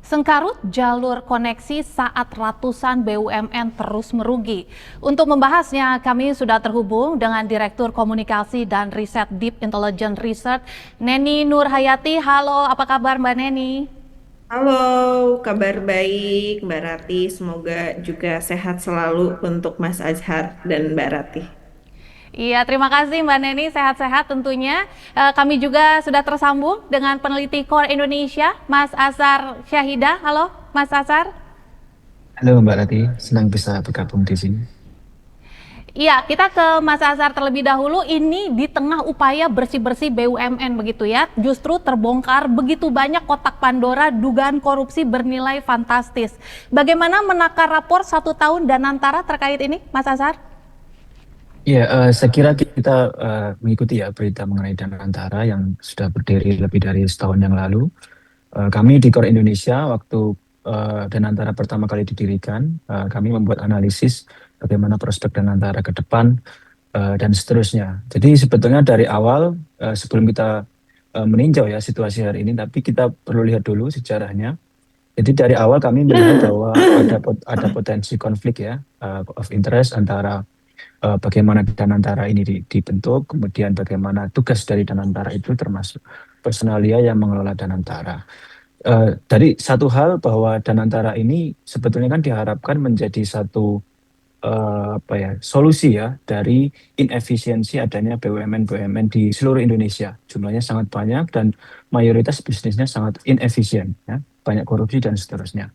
Sengkarut jalur koneksi saat ratusan BUMN terus merugi. Untuk membahasnya, kami sudah terhubung dengan Direktur Komunikasi dan Riset Deep Intelligence Research, Neni Nurhayati. Halo, apa kabar Mbak Neni? Halo, kabar baik Mbak Rati. Semoga juga sehat selalu untuk Mas Azhar dan Mbak Rati. Iya, terima kasih Mbak Neni, sehat-sehat tentunya. Kami juga sudah tersambung dengan peneliti KOR Indonesia, Mas Azhar Syahida. Halo, Mas Azhar. Halo Mbak Rati, senang bisa bergabung di sini. Iya, kita ke Mas Azhar terlebih dahulu. Ini di tengah upaya bersih-bersih BUMN begitu ya, justru terbongkar begitu banyak kotak Pandora dugaan korupsi bernilai fantastis. Bagaimana menakar rapor 1 tahun Danantara terkait ini, Mas Azhar? Ya, saya kira kita mengikuti ya berita mengenai Danantara yang sudah berdiri lebih dari setahun yang lalu. Kami di KOR Indonesia waktu Danantara pertama kali didirikan, kami membuat analisis bagaimana prospek Danantara ke depan dan seterusnya. Jadi sebetulnya dari awal sebelum kita meninjau ya situasi hari ini, tapi kita perlu lihat dulu sejarahnya. Jadi dari awal kami melihat bahwa ada potensi konflik ya of interest antara bagaimana Danantara ini dibentuk, kemudian bagaimana tugas dari Danantara itu termasuk personalia yang mengelola Danantara. Dari satu hal bahwa Danantara ini sebetulnya kan diharapkan menjadi satu apa ya solusi ya dari inefisiensi adanya BUMN di seluruh Indonesia. Jumlahnya sangat banyak dan mayoritas bisnisnya sangat inefisien, ya, banyak korupsi dan seterusnya.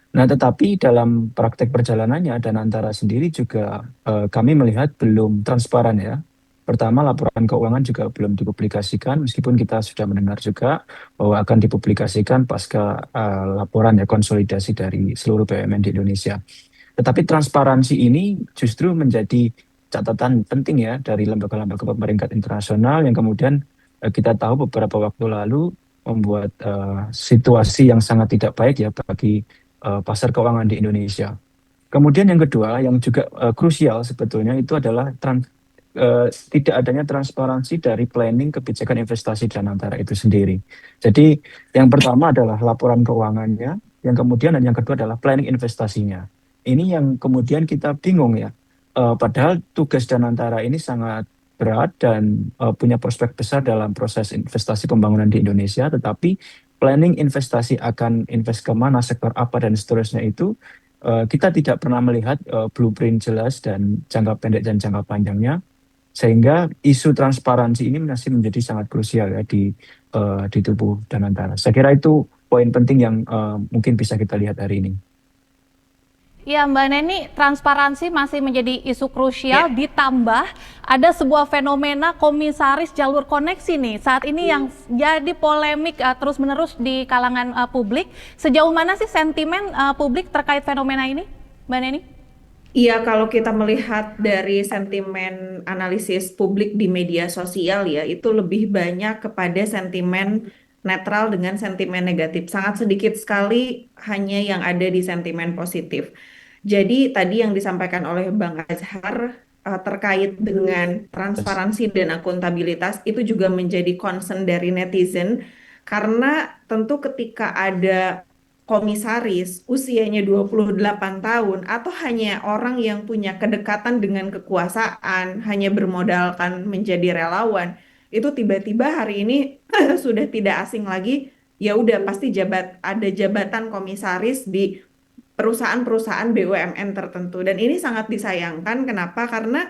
Nah, tetapi dalam praktek perjalanannya dan antara sendiri juga kami melihat belum transparan ya. Pertama, laporan keuangan juga belum dipublikasikan, meskipun kita sudah mendengar juga bahwa akan dipublikasikan pasca laporan ya konsolidasi dari seluruh BUMN di Indonesia. Tetapi transparansi ini justru menjadi catatan penting ya dari lembaga-lembaga pemerintah internasional yang kemudian kita tahu beberapa waktu lalu membuat situasi yang sangat tidak baik ya bagi pasar keuangan di Indonesia. Kemudian yang kedua yang juga krusial sebetulnya itu adalah tidak adanya transparansi dari planning kebijakan investasi dan antara itu sendiri. Jadi yang pertama adalah laporan keuangannya, yang kemudian dan yang kedua adalah planning investasinya. Ini yang kemudian kita bingung ya. Padahal tugas dan antara ini sangat berat dan punya prospek besar dalam proses investasi pembangunan di Indonesia, tetapi planning investasi akan invest ke mana, sektor apa dan seterusnya itu kita tidak pernah melihat blueprint jelas dan jangka pendek dan jangka panjangnya, sehingga isu transparansi ini masih menjadi sangat krusial ya di tubuh Danantara. Saya kira itu poin penting yang mungkin bisa kita lihat hari ini. Ya Mbak Neni, transparansi masih menjadi isu krusial, Ya, ditambah ada sebuah fenomena komisaris jalur koneksi nih saat ini yang jadi polemik terus-menerus di kalangan publik. Sejauh mana sih sentimen publik terkait fenomena ini, Mbak Neni? iya, kalau kita melihat dari sentimen analisis publik di media sosial ya, itu lebih banyak kepada sentimen netral dengan sentimen negatif. Sangat sedikit sekali hanya yang ada di sentimen positif. Jadi tadi yang disampaikan oleh Bang Azhar terkait dengan Terus, transparansi dan akuntabilitas itu juga menjadi concern dari netizen karena tentu ketika ada komisaris usianya 28 tahun atau hanya orang yang punya kedekatan dengan kekuasaan, hanya bermodalkan menjadi relawan, itu tiba-tiba hari ini sudah tidak asing lagi, ya udah pasti ada jabatan komisaris di perusahaan-perusahaan BUMN tertentu. Dan ini sangat disayangkan. Kenapa? Karena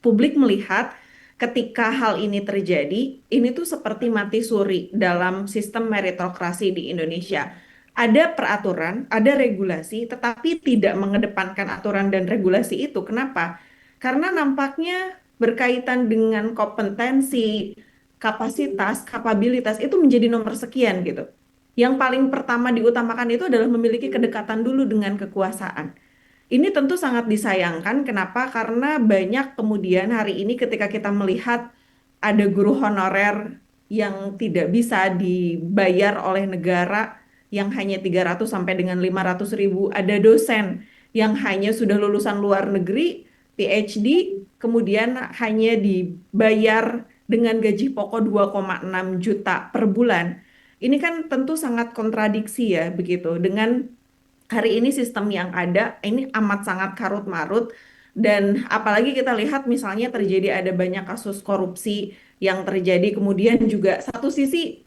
publik melihat ketika hal ini terjadi, ini tuh seperti mati suri dalam sistem meritokrasi di Indonesia. Ada peraturan, ada regulasi, tetapi tidak mengedepankan aturan dan regulasi itu. Kenapa? Karena nampaknya berkaitan dengan kompetensi, kapasitas, kapabilitas itu menjadi nomor sekian gitu. Yang paling pertama diutamakan itu adalah memiliki kedekatan dulu dengan kekuasaan. Ini tentu sangat disayangkan. Kenapa? Karena banyak kemudian hari ini ketika kita melihat ada guru honorer yang tidak bisa dibayar oleh negara yang hanya 300 sampai dengan 500 ribu. Ada dosen yang hanya sudah lulusan luar negeri, PhD, kemudian hanya dibayar dengan gaji pokok 2,6 juta per bulan. Ini kan tentu sangat kontradiksi ya begitu dengan hari ini sistem yang ada ini amat sangat karut marut, dan apalagi kita lihat misalnya terjadi ada banyak kasus korupsi yang terjadi, kemudian juga satu sisi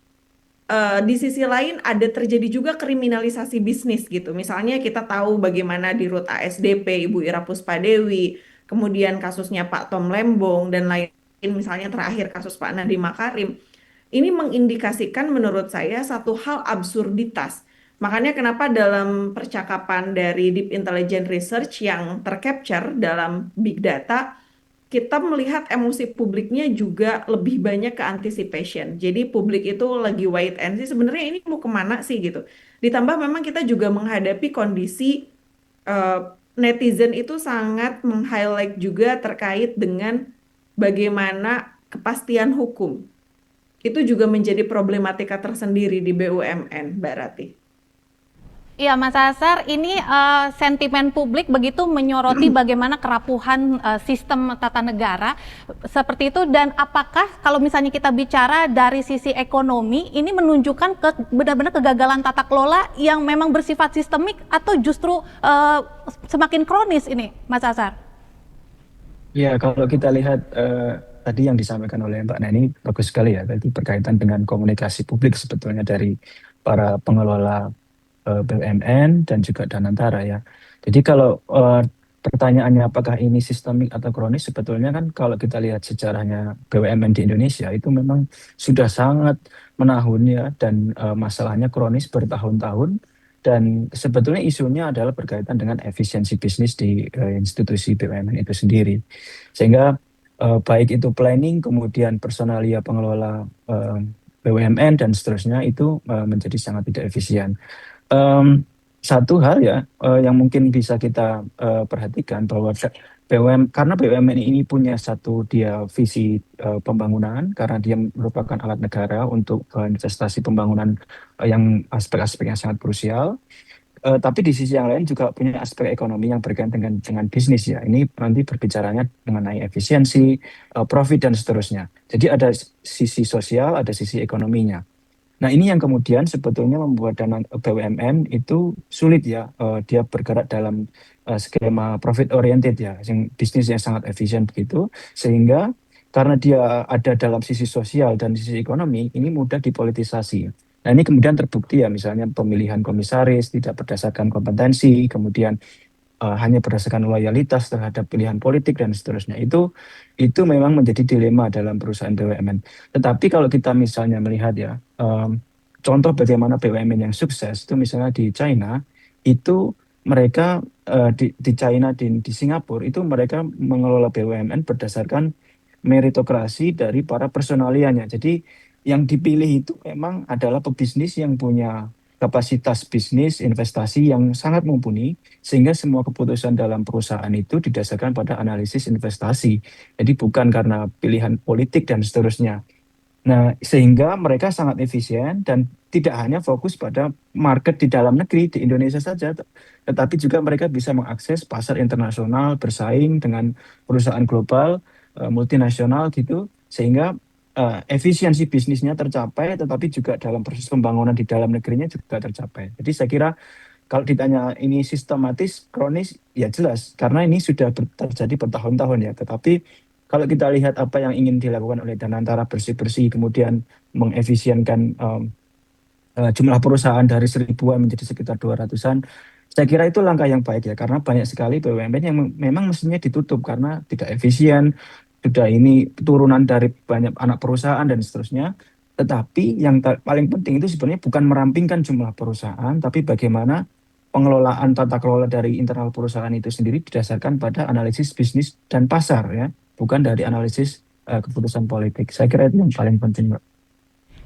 di sisi lain ada terjadi juga kriminalisasi bisnis gitu. Misalnya kita tahu bagaimana di RUT ASDP Ibu Ira Puspadewi, kemudian kasusnya Pak Tom Lembong dan lain, misalnya terakhir kasus Pak Nadiem Makarim. Ini mengindikasikan menurut saya satu hal absurditas. Makanya kenapa dalam percakapan dari Deep Intelligence Research yang tercapture dalam big data, kita melihat emosi publiknya juga lebih banyak ke anticipation. Jadi publik itu lagi wait and see, sebenarnya ini mau kemana sih gitu. Ditambah memang kita juga menghadapi kondisi eh, netizen itu sangat meng-highlight juga terkait dengan bagaimana kepastian hukum. Itu juga menjadi problematika tersendiri di BUMN, Mbak Rati. Iya, Mas Asar, ini sentimen publik begitu menyoroti bagaimana kerapuhan sistem tata negara seperti itu, dan apakah kalau misalnya kita bicara dari sisi ekonomi, ini menunjukkan benar-benar kegagalan tata kelola yang memang bersifat sistemik atau justru semakin kronis ini, Mas Asar? Ya, kalau kita lihat tadi yang disampaikan oleh Mbak Neni bagus sekali ya, tadi berkaitan dengan komunikasi publik sebetulnya dari para pengelola BUMN dan juga Danantara ya. Jadi kalau pertanyaannya apakah ini sistemik atau kronis, sebetulnya kan kalau kita lihat sejarahnya BUMN di Indonesia itu memang sudah sangat menahun ya, dan masalahnya kronis bertahun-tahun, dan sebetulnya isunya adalah berkaitan dengan efisiensi bisnis di institusi BUMN itu sendiri. Sehingga baik itu planning, kemudian personalia pengelola BUMN dan seterusnya itu menjadi sangat tidak efisien. Satu hal ya yang mungkin bisa kita perhatikan bahwa karena BUMN ini punya satu dia visi pembangunan, karena dia merupakan alat negara untuk investasi pembangunan yang aspek-aspek yang sangat krusial. Tapi di sisi yang lain juga punya aspek ekonomi yang berkaitan dengan bisnis ya. Ini nanti berbicaranya mengenai efisiensi, profit dan seterusnya. Jadi ada sisi sosial, ada sisi ekonominya. Nah, ini yang kemudian sebetulnya membuat dana BUMN itu sulit ya, dia bergerak dalam skema profit oriented ya, yang bisnis yang sangat efisien begitu, sehingga karena dia ada dalam sisi sosial dan sisi ekonomi, ini mudah dipolitisasi. Nah, ini kemudian terbukti ya, misalnya pemilihan komisaris tidak berdasarkan kompetensi, kemudian hanya berdasarkan loyalitas terhadap pilihan politik dan seterusnya. Itu memang menjadi dilema dalam perusahaan BUMN. Tetapi kalau kita misalnya melihat ya, contoh bagaimana BUMN yang sukses itu misalnya di China, itu mereka di China, di Singapura itu mereka mengelola BUMN berdasarkan meritokrasi dari para personalianya. Jadi yang dipilih itu memang adalah pebisnis yang punya kapasitas bisnis investasi yang sangat mumpuni, sehingga semua keputusan dalam perusahaan itu didasarkan pada analisis investasi. Jadi bukan karena pilihan politik dan seterusnya. Nah, sehingga mereka sangat efisien dan tidak hanya fokus pada market di dalam negeri, di Indonesia saja, tetapi juga mereka bisa mengakses pasar internasional, bersaing dengan perusahaan global, multinasional gitu, sehingga efisiensi bisnisnya tercapai, tetapi juga dalam proses pembangunan di dalam negerinya juga tercapai. Jadi saya kira kalau ditanya ini sistematis, kronis, ya jelas, karena ini sudah terjadi bertahun-tahun ya, tetapi kalau kita lihat apa yang ingin dilakukan oleh Danantara bersih-bersih, kemudian mengefisienkan jumlah perusahaan dari 1.000-an menjadi sekitar 200-an, saya kira itu langkah yang baik ya, karena banyak sekali BUMN yang memang mestinya ditutup karena tidak efisien, sudah ini turunan dari banyak anak perusahaan dan seterusnya. Tetapi yang paling penting itu sebenarnya bukan merampingkan jumlah perusahaan, tapi bagaimana pengelolaan tata kelola dari internal perusahaan itu sendiri didasarkan pada analisis bisnis dan pasar ya, bukan dari analisis keputusan politik. Saya kira itu yang paling penting, Mbak.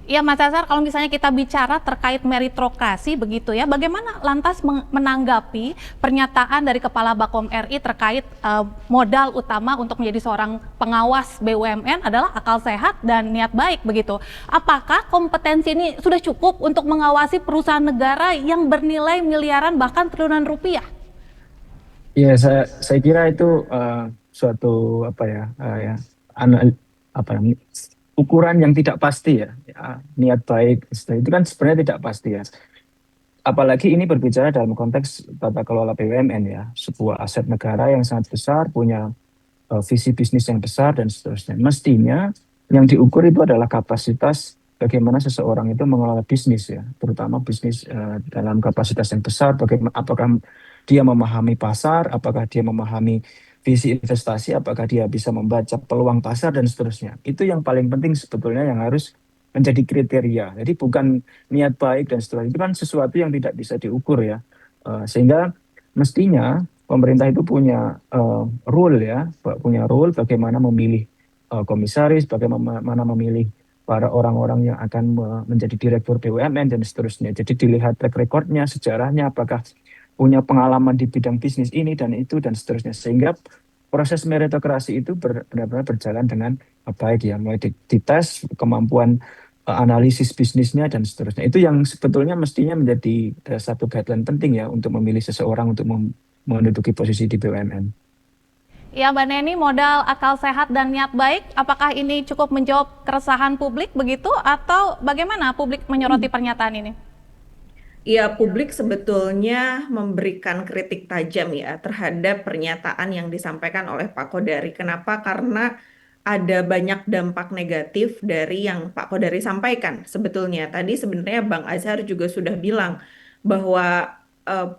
Iya, Mas Asar, kalau misalnya kita bicara terkait meritokrasi begitu ya, bagaimana lantas menanggapi pernyataan dari Kepala Bakom RI terkait modal utama untuk menjadi seorang pengawas BUMN adalah akal sehat dan niat baik begitu. Apakah kompetensi ini sudah cukup untuk mengawasi perusahaan negara yang bernilai miliaran bahkan triliunan rupiah? Ya, saya kira itu suatu apa ya, ya apa namanya, ukuran yang tidak pasti ya. Ya, niat baik itu kan sebenarnya tidak pasti ya. Apalagi ini berbicara dalam konteks tata kelola BUMN ya, sebuah aset negara yang sangat besar, punya visi bisnis yang besar dan seterusnya. Mestinya yang diukur itu adalah kapasitas bagaimana seseorang itu mengelola bisnis ya, terutama bisnis dalam kapasitas yang besar. Bagaimana, apakah dia memahami pasar, apakah dia memahami visi investasi, apakah dia bisa membaca peluang pasar dan seterusnya. Itu yang paling penting sebetulnya yang harus menjadi kriteria. Jadi bukan niat baik dan seterusnya. Itu kan sesuatu yang tidak bisa diukur ya. Sehingga mestinya pemerintah itu punya rule ya, punya rule bagaimana memilih komisaris, bagaimana memilih para orang-orang yang akan menjadi direktur BUMN dan seterusnya. Jadi dilihat track recordnya, sejarahnya, apakah punya pengalaman di bidang bisnis ini dan itu dan seterusnya. Sehingga proses meritokrasi itu benar-benar berjalan dengan baik ya, mulai dites kemampuan analisis bisnisnya dan seterusnya. Itu yang sebetulnya mestinya menjadi satu guideline penting ya untuk memilih seseorang untuk menduduki posisi di BUMN. Ya Mbak Neni, modal akal sehat dan niat baik, apakah ini cukup menjawab keresahan publik begitu atau bagaimana publik menyoroti pernyataan ini? Ya, publik sebetulnya memberikan kritik tajam ya terhadap pernyataan yang disampaikan oleh Pak Kodari. Kenapa? Karena ada banyak dampak negatif dari yang Pak Kodari sampaikan. Sebetulnya tadi sebenarnya Bang Azhar juga sudah bilang bahwa eh,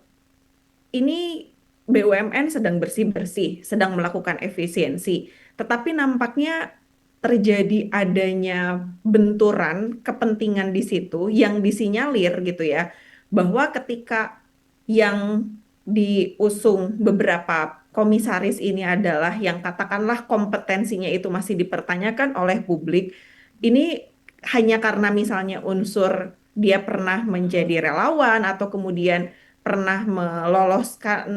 ini BUMN sedang bersih-bersih, sedang melakukan efisiensi, tetapi nampaknya terjadi adanya benturan kepentingan di situ yang disinyalir gitu ya, bahwa ketika yang diusung beberapa komisaris ini adalah yang katakanlah kompetensinya itu masih dipertanyakan oleh publik, ini hanya karena misalnya unsur dia pernah menjadi relawan atau kemudian pernah meloloskan,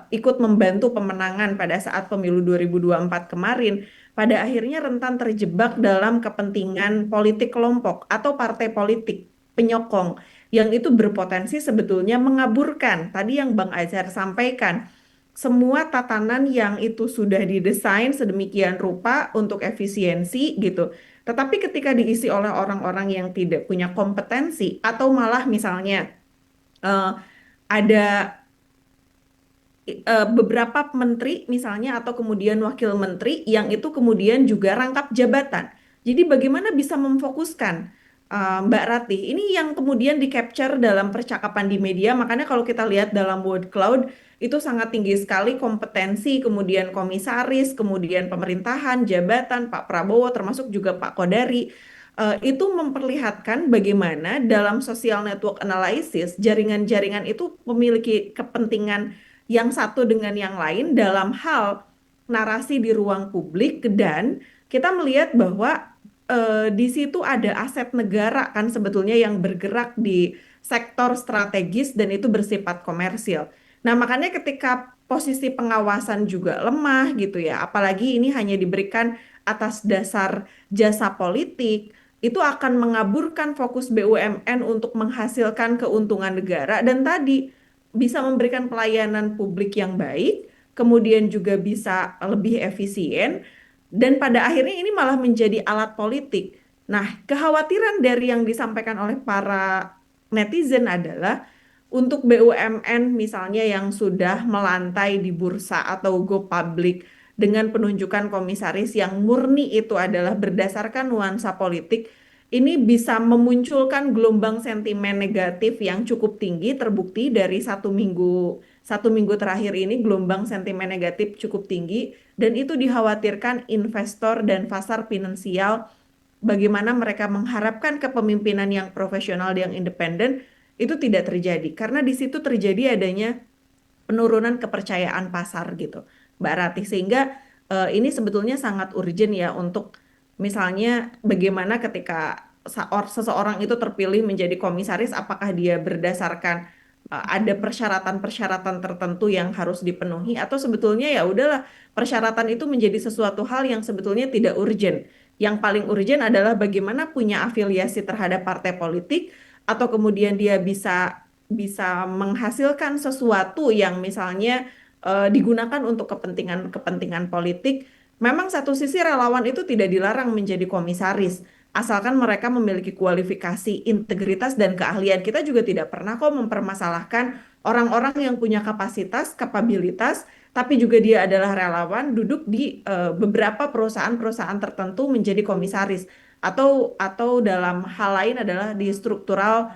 ikut membantu pemenangan pada saat pemilu 2024 kemarin, pada akhirnya rentan terjebak dalam kepentingan politik kelompok atau partai politik penyokong yang itu berpotensi sebetulnya mengaburkan tadi yang Bang Azhar sampaikan. Semua tatanan yang itu sudah didesain sedemikian rupa untuk efisiensi gitu. Tetapi ketika diisi oleh orang-orang yang tidak punya kompetensi atau malah misalnya eh, ada beberapa menteri misalnya atau kemudian wakil menteri yang itu kemudian juga rangkap jabatan. Jadi bagaimana bisa memfokuskan Mbak Ratih? Ini yang kemudian di-capture dalam percakapan di media. Makanya kalau kita lihat dalam word cloud itu sangat tinggi sekali kompetensi, kemudian komisaris, kemudian pemerintahan, jabatan, Pak Prabowo termasuk juga Pak Kodari. Itu memperlihatkan bagaimana dalam social network analysis jaringan-jaringan itu memiliki kepentingan yang satu dengan yang lain dalam hal narasi di ruang publik dan kita melihat bahwa di situ ada aset negara kan sebetulnya yang bergerak di sektor strategis dan itu bersifat komersil. Nah, makanya ketika posisi pengawasan juga lemah gitu ya, apalagi ini hanya diberikan atas dasar jasa politik, itu akan mengaburkan fokus BUMN untuk menghasilkan keuntungan negara dan tadi bisa memberikan pelayanan publik yang baik, kemudian juga bisa lebih efisien, dan pada akhirnya ini malah menjadi alat politik. Nah, kekhawatiran dari yang disampaikan oleh para netizen adalah untuk BUMN misalnya yang sudah melantai di bursa atau go public dengan penunjukan komisaris yang murni itu adalah berdasarkan nuansa politik, ini bisa memunculkan gelombang sentimen negatif yang cukup tinggi. Terbukti dari satu minggu terakhir ini gelombang sentimen negatif cukup tinggi dan itu dikhawatirkan investor dan pasar finansial bagaimana mereka mengharapkan kepemimpinan yang profesional yang independen itu tidak terjadi karena di situ terjadi adanya penurunan kepercayaan pasar gitu, Mbak Ratih. Sehingga ini sebetulnya sangat urgent ya untuk misalnya bagaimana ketika seseorang itu terpilih menjadi komisaris, apakah dia berdasarkan ada persyaratan-persyaratan tertentu yang harus dipenuhi atau sebetulnya ya udahlah persyaratan itu menjadi sesuatu hal yang sebetulnya tidak urgent. Yang paling urgent adalah bagaimana punya afiliasi terhadap partai politik atau kemudian dia bisa bisa menghasilkan sesuatu yang misalnya digunakan untuk kepentingan-kepentingan politik, memang satu sisi relawan itu tidak dilarang menjadi komisaris, asalkan mereka memiliki kualifikasi, integritas, dan keahlian. Kita juga tidak pernah kok mempermasalahkan orang-orang yang punya kapasitas, kapabilitas, tapi juga dia adalah relawan, duduk di beberapa perusahaan-perusahaan tertentu menjadi komisaris. Atau dalam hal lain adalah di struktural,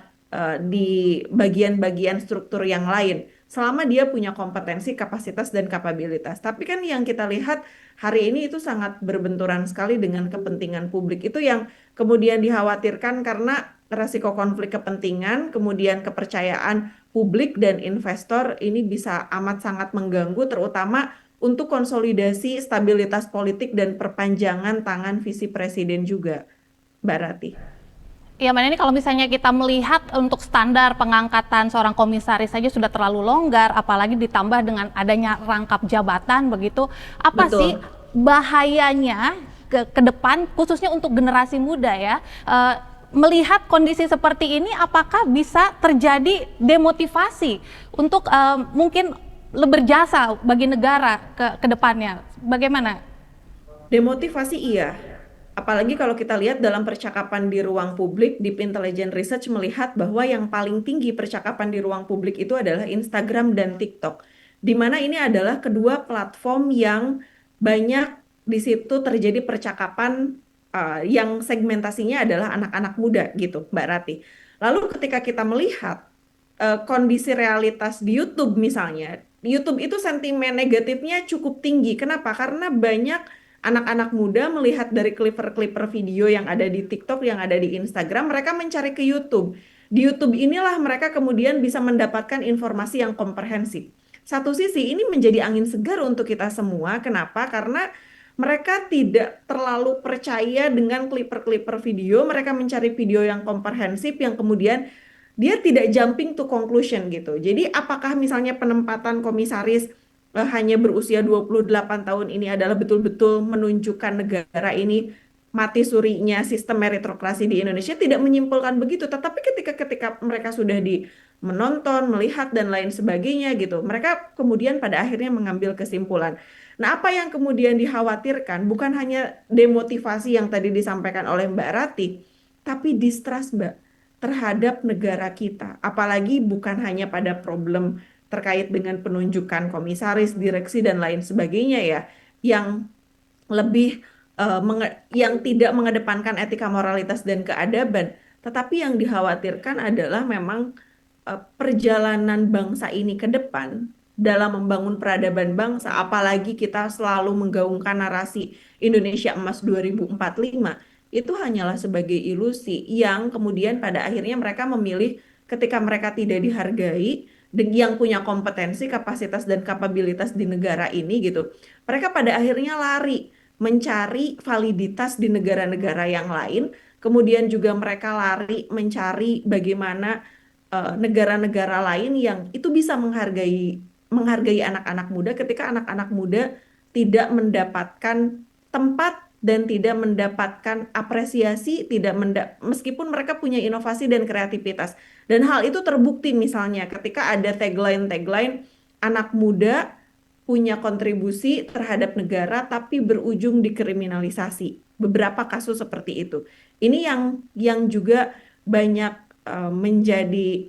di bagian-bagian struktur yang lain. Selama dia punya kompetensi, kapasitas, dan kapabilitas. Tapi kan yang kita lihat hari ini itu sangat berbenturan sekali dengan kepentingan publik. Itu yang kemudian dikhawatirkan karena resiko konflik kepentingan, kemudian kepercayaan publik dan investor ini bisa amat sangat mengganggu, terutama untuk konsolidasi stabilitas politik dan perpanjangan tangan visi presiden juga, Mbak Rati. Ya, Mbak Neni, kalau misalnya kita melihat untuk standar pengangkatan seorang komisaris saja sudah terlalu longgar, apalagi ditambah dengan adanya rangkap jabatan begitu, apa Betul. sih bahayanya ke depan, khususnya untuk generasi muda ya, melihat kondisi seperti ini, apakah bisa terjadi demotivasi untuk mungkin berjasa bagi negara ke depannya? Bagaimana? Demotivasi iya. Apalagi kalau kita lihat dalam percakapan di ruang publik, Deep Intelligence Research melihat bahwa yang paling tinggi percakapan di ruang publik itu adalah Instagram dan TikTok. Di mana ini adalah kedua platform yang banyak di situ terjadi percakapan yang segmentasinya adalah anak-anak muda gitu, Mbak Rati. Lalu ketika kita melihat kondisi realitas di YouTube misalnya, YouTube itu sentimen negatifnya cukup tinggi. Kenapa? Karena banyak anak-anak muda melihat dari clipper-clipper video yang ada di TikTok, yang ada di Instagram, mereka mencari ke YouTube. Di YouTube inilah mereka kemudian bisa mendapatkan informasi yang komprehensif. Satu sisi ini menjadi angin segar untuk kita semua. Kenapa? Karena mereka tidak terlalu percaya dengan clipper-clipper video. Mereka mencari video yang komprehensif yang kemudian dia tidak jumping to conclusion gitu. Jadi apakah misalnya penempatan komisaris hanya berusia 28 tahun ini adalah betul-betul menunjukkan negara ini mati surinya sistem meritokrasi di Indonesia? Tidak menyimpulkan begitu, tetapi ketika mereka sudah menonton, melihat dan lain sebagainya gitu, mereka kemudian pada akhirnya mengambil kesimpulan. Nah, apa yang kemudian dikhawatirkan bukan hanya demotivasi yang tadi disampaikan oleh Mbak Rati, tapi distrust, Mbak, terhadap negara kita. Apalagi bukan hanya pada problem terkait dengan penunjukan komisaris, direksi dan lain sebagainya ya, yang lebih yang tidak mengedepankan etika, moralitas dan keadaban, tetapi yang dikhawatirkan adalah memang perjalanan bangsa ini ke depan dalam membangun peradaban bangsa, apalagi kita selalu menggaungkan narasi Indonesia Emas 2045, itu hanyalah sebagai ilusi yang kemudian pada akhirnya mereka memilih ketika mereka tidak dihargai dan yang punya kompetensi, kapasitas dan kapabilitas di negara ini gitu. Mereka pada akhirnya lari mencari validitas di negara-negara yang lain, kemudian juga mereka lari mencari bagaimana negara-negara lain yang itu bisa menghargai anak-anak muda ketika anak-anak muda tidak mendapatkan tempat dan tidak mendapatkan apresiasi, meskipun mereka punya inovasi dan kreativitas. Dan hal itu terbukti misalnya ketika ada tagline-tagline anak muda punya kontribusi terhadap negara tapi berujung dikriminalisasi. Beberapa kasus seperti itu. Ini yang juga banyak menjadi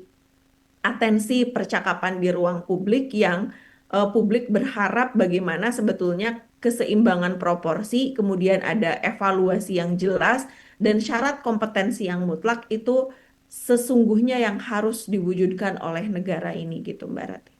atensi percakapan di ruang publik yang publik berharap bagaimana sebetulnya keseimbangan proporsi, kemudian ada evaluasi yang jelas dan syarat kompetensi yang mutlak itu sesungguhnya yang harus diwujudkan oleh negara ini gitu, Mbak Rati.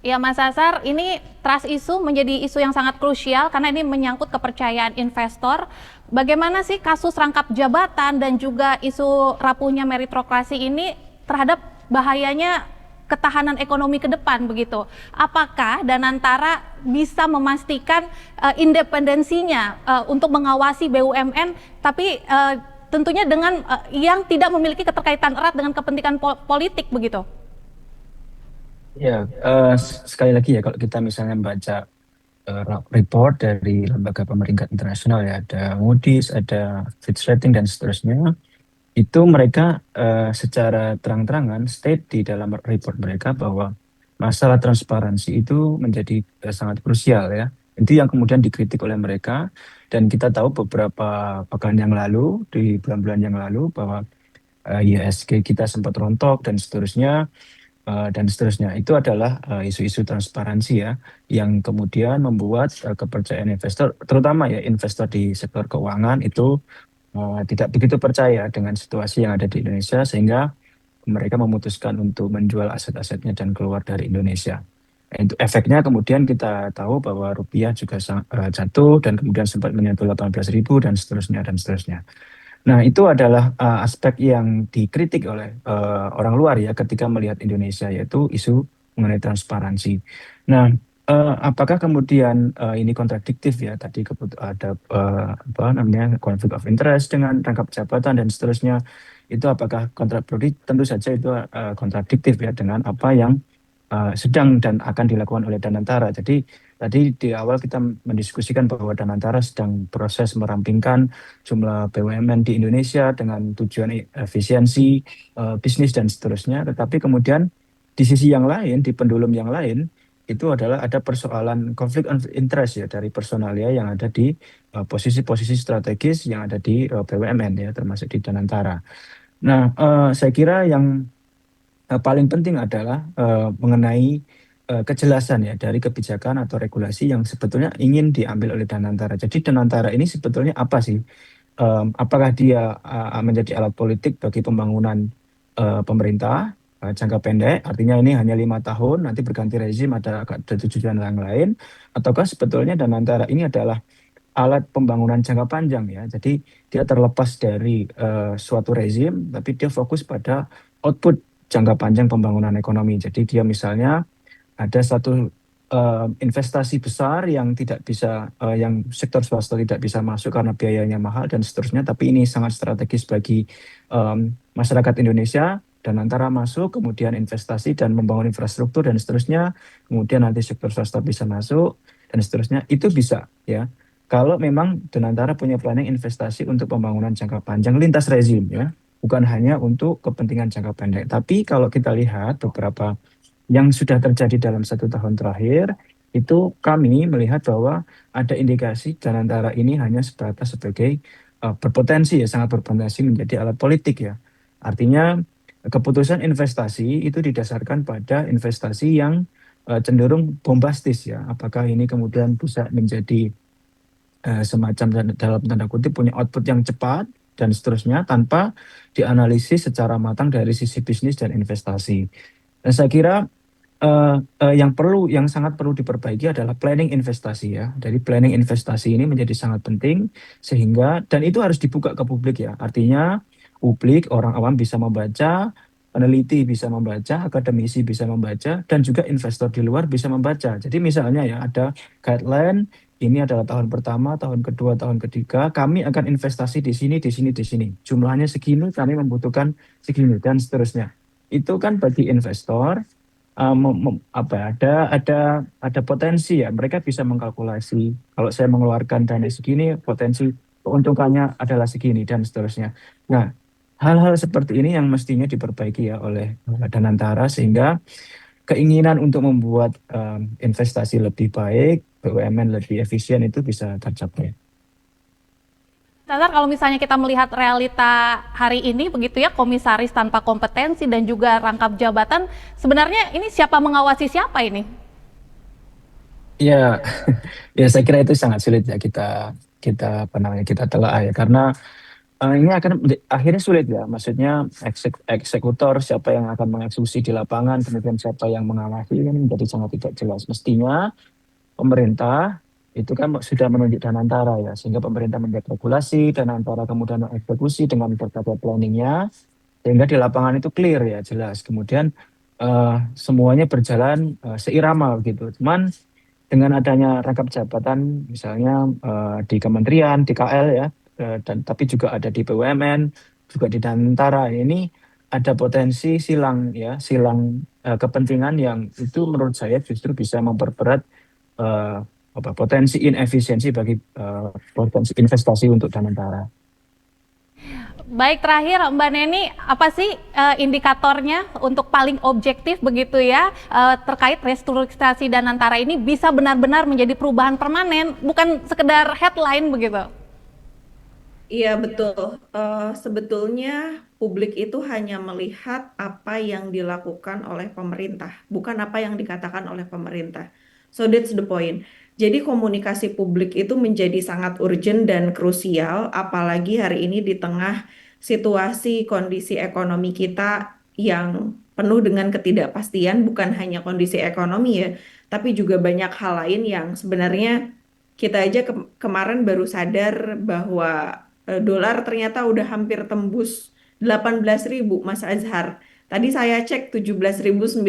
Ya, Mas Azhar, ini trust issue menjadi isu yang sangat krusial karena ini menyangkut kepercayaan investor. Bagaimana sih kasus rangkap jabatan dan juga isu rapuhnya meritokrasi ini terhadap bahayanya ketahanan ekonomi ke depan begitu? Apakah Danantara bisa memastikan independensinya untuk mengawasi BUMN, tapi tentunya dengan yang tidak memiliki keterkaitan erat dengan kepentingan politik begitu? Ya, sekali lagi ya kalau kita misalnya membaca report dari lembaga pemeringkat internasional ya, ada Moody's, ada Fitch Rating dan seterusnya, itu mereka secara terang-terangan state di dalam report mereka bahwa masalah transparansi itu menjadi sangat krusial ya Itu yang kemudian dikritik oleh mereka, dan kita tahu beberapa pekan yang lalu, di bulan-bulan yang lalu, bahwa IHSG kita sempat rontok dan seterusnya. Itu adalah isu-isu transparansi ya, yang kemudian membuat kepercayaan investor, terutama ya investor di sektor keuangan itu tidak begitu percaya dengan situasi yang ada di Indonesia, sehingga mereka memutuskan untuk menjual aset-asetnya dan keluar dari Indonesia. Itu efeknya kemudian kita tahu bahwa rupiah juga jatuh dan kemudian sempat menyentuh 18.000 dan seterusnya dan seterusnya. Nah, itu adalah aspek yang dikritik oleh orang luar ya ketika melihat Indonesia, yaitu isu mengenai transparansi. Nah, apakah kemudian ini kontradiktif ya? Tadi ada apa namanya konflik of interest dengan rangkap jabatan dan seterusnya. Itu apakah kontradiktif? Tentu saja itu kontradiktif ya dengan apa yang sedang dan akan dilakukan oleh Danantara. Jadi tadi di awal kita mendiskusikan bahwa Danantara sedang proses merampingkan jumlah BUMN di Indonesia dengan tujuan efisiensi bisnis dan seterusnya. Tetapi kemudian di sisi yang lain, di pendulum yang lain, itu adalah ada persoalan konflik of interest ya dari personalia yang ada di posisi-posisi strategis yang ada di BUMN ya, termasuk di Danantara. Nah, saya kira yang paling penting adalah mengenai kejelasan ya dari kebijakan atau regulasi yang sebetulnya ingin diambil oleh Danantara. Jadi Danantara ini sebetulnya apa sih? Apakah dia menjadi alat politik bagi pembangunan pemerintah jangka pendek, artinya ini hanya 5 tahun, nanti berganti rezim, ada tujuan yang lain, ataukah sebetulnya Danantara ini adalah alat pembangunan jangka panjang ya. Jadi dia terlepas dari suatu rezim, tapi dia fokus pada output jangka panjang pembangunan ekonomi. Jadi dia misalnya ada satu investasi besar yang tidak bisa, yang sektor swasta tidak bisa masuk karena biayanya mahal dan seterusnya, tapi ini sangat strategis bagi masyarakat Indonesia, dan antara masuk, kemudian investasi dan membangun infrastruktur dan seterusnya, kemudian nanti sektor swasta bisa masuk dan seterusnya, itu bisa ya. Kalau memang Danantara punya planning investasi untuk pembangunan jangka panjang lintas rezim ya, bukan hanya untuk kepentingan jangka pendek. Tapi kalau kita lihat beberapa yang sudah terjadi dalam 1 tahun terakhir, itu kami melihat bahwa ada indikasi Danantara ini hanya sebatas sebagai berpotensi ya, sangat berpotensi menjadi alat politik ya. Artinya keputusan investasi itu didasarkan pada investasi yang cenderung bombastis ya. Apakah ini kemudian bisa menjadi semacam dalam tanda kutip punya output yang cepat dan seterusnya tanpa dianalisis secara matang dari sisi bisnis dan investasi. Dan saya kira yang sangat perlu diperbaiki adalah planning investasi ya. Jadi planning investasi ini menjadi sangat penting, sehingga dan itu harus dibuka ke publik ya. Artinya publik, orang awam bisa membaca, peneliti bisa membaca, akademisi bisa membaca, dan juga investor di luar bisa membaca. Jadi misalnya ya ada guideline, ini adalah tahun pertama, tahun kedua, tahun ketiga, kami akan investasi di sini, di sini, di sini. Jumlahnya segini, kami membutuhkan segini, dan seterusnya. Itu kan bagi investor apa ya, ada potensi ya, mereka bisa mengkalkulasi kalau saya mengeluarkan dana segini, potensi keuntungannya adalah segini dan seterusnya. Nah, hal-hal seperti ini yang mestinya diperbaiki ya oleh Danantara, sehingga keinginan untuk membuat investasi lebih baik, BUMN lebih efisien itu bisa tercapai. Nazar, kalau misalnya kita melihat realita hari ini begitu ya, komisaris tanpa kompetensi dan juga rangkap jabatan, sebenarnya ini siapa mengawasi siapa ini? Ya, ya saya kira itu sangat sulit ya kita kita apa namanya kita telah ya, karena ini akan akhirnya sulit ya. Maksudnya eksekutor siapa yang akan mengeksekusi di lapangan, kemudian siapa yang mengawasi, ini menjadi sangat tidak jelas. Mestinya pemerintah itu kan sudah menunjuk Danantara ya, sehingga pemerintah membuat regulasi, Danantara kemudian mengeksekusi dengan berbagai planningnya, sehingga di lapangan itu clear ya, jelas. Kemudian semuanya berjalan seirama gitu. Cuman dengan adanya rangkap jabatan, misalnya di kementerian, di KL ya, dan tapi juga ada di BUMN, juga di Danantara, ini ada potensi silang ya, silang kepentingan yang itu menurut saya justru bisa memperberat eh, potensi inefisiensi bagi potensi investasi untuk Danantara. Baik, terakhir Mbak Neni, apa sih indikatornya untuk paling objektif begitu ya terkait restrukturisasi Danantara ini bisa benar-benar menjadi perubahan permanen, bukan sekedar headline begitu? Iya, betul. Sebetulnya publik itu hanya melihat apa yang dilakukan oleh pemerintah, bukan apa yang dikatakan oleh pemerintah. So that's the point. Jadi komunikasi publik itu menjadi sangat urgent dan krusial, apalagi hari ini di tengah situasi kondisi ekonomi kita yang penuh dengan ketidakpastian, bukan hanya kondisi ekonomi ya, tapi juga banyak hal lain yang sebenarnya kita aja kemarin baru sadar bahwa dolar ternyata udah hampir tembus 18.000, Mas Azhar. Tadi saya cek 17.994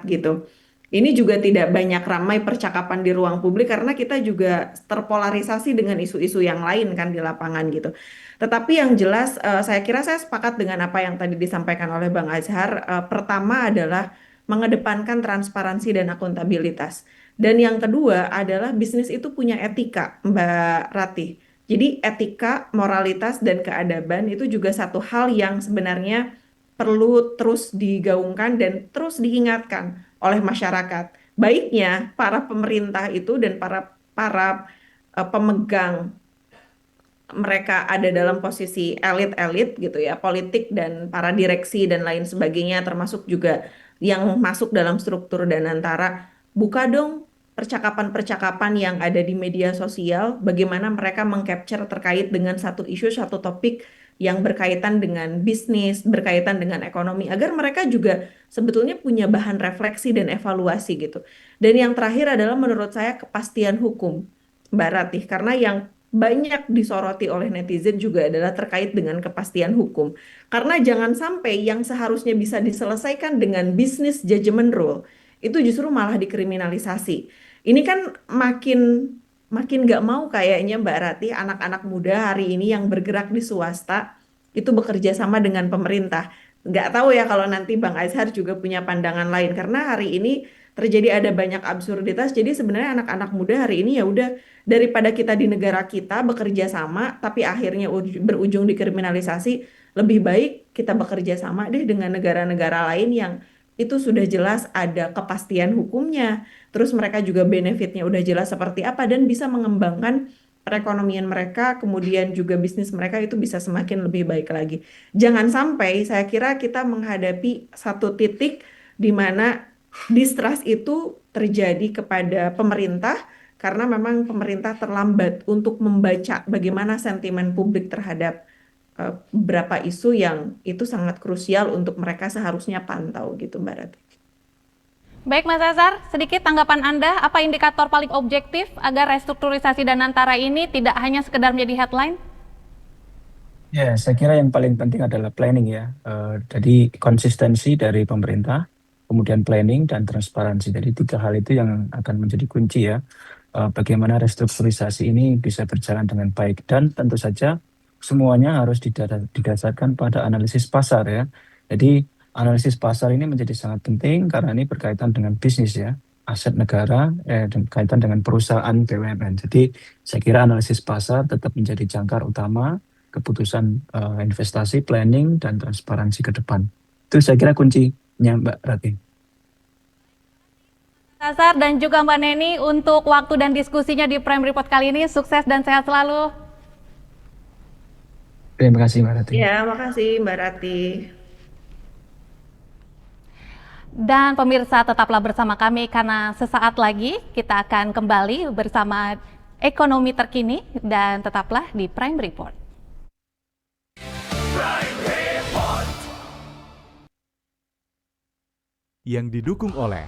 gitu. Ini juga tidak banyak ramai percakapan di ruang publik karena kita juga terpolarisasi dengan isu-isu yang lain kan di lapangan gitu. Tetapi yang jelas saya kira saya sepakat dengan apa yang tadi disampaikan oleh Bang Azhar. Pertama adalah mengedepankan transparansi dan akuntabilitas. Dan yang kedua adalah bisnis itu punya etika, Mbak Ratih. Jadi etika, moralitas, dan keadaban itu juga satu hal yang sebenarnya perlu terus digaungkan dan terus diingatkan oleh masyarakat. Baiknya para pemerintah itu dan para para pemegang mereka ada dalam posisi elit-elit gitu ya, politik dan para direksi dan lain sebagainya, termasuk juga yang masuk dalam struktur Danantara. Buka dong percakapan-percakapan yang ada di media sosial, bagaimana mereka mengcapture terkait dengan satu isu, satu topik yang berkaitan dengan bisnis, berkaitan dengan ekonomi, agar mereka juga sebetulnya punya bahan refleksi dan evaluasi gitu. Dan yang terakhir adalah menurut saya kepastian hukum, Mbak Ratih, karena yang banyak disoroti oleh netizen juga adalah terkait dengan kepastian hukum. Karena jangan sampai yang seharusnya bisa diselesaikan dengan business judgment rule itu justru malah dikriminalisasi. Ini kan makin makin nggak mau kayaknya Mbak Rati anak-anak muda hari ini yang bergerak di swasta itu bekerja sama dengan pemerintah. Nggak tahu ya kalau nanti Bang Azhar juga punya pandangan lain karena hari ini terjadi ada banyak absurditas. Jadi sebenarnya anak-anak muda hari ini ya udah daripada kita di negara kita bekerja sama tapi akhirnya berujung dikriminalisasi, lebih baik kita bekerja sama deh dengan negara-negara lain yang itu sudah jelas ada kepastian hukumnya, terus mereka juga benefitnya udah jelas seperti apa dan bisa mengembangkan perekonomian mereka, kemudian juga bisnis mereka itu bisa semakin lebih baik lagi. Jangan sampai saya kira kita menghadapi satu titik di mana distrust itu terjadi kepada pemerintah karena memang pemerintah terlambat untuk membaca bagaimana sentimen publik terhadap beberapa isu yang itu sangat krusial untuk mereka seharusnya pantau gitu Mbak Rati. Baik Mas Azhar, sedikit tanggapan Anda, apa indikator paling objektif agar restrukturisasi Danantara ini tidak hanya sekedar menjadi headline? Ya, saya kira yang paling penting adalah planning ya. Jadi konsistensi dari pemerintah, kemudian planning dan transparansi. Jadi tiga hal itu yang akan menjadi kunci ya. Bagaimana restrukturisasi ini bisa berjalan dengan baik dan tentu saja semuanya harus didasarkan pada analisis pasar ya. Jadi analisis pasar ini menjadi sangat penting karena ini berkaitan dengan bisnis ya, aset negara dan berkaitan dengan perusahaan BUMN. Jadi saya kira analisis pasar tetap menjadi jangkar utama keputusan investasi, planning dan transparansi ke depan. Itu saya kira kuncinya Mbak Rati. Mas Azhar dan juga Mbak Neni untuk waktu dan diskusinya di Prime Report kali ini, sukses dan sehat selalu. Terima kasih Mbak Rati. Ya, makasih Mbak Rati. Dan pemirsa tetaplah bersama kami karena sesaat lagi kita akan kembali bersama ekonomi terkini dan tetaplah di Prime Report. Yang didukung oleh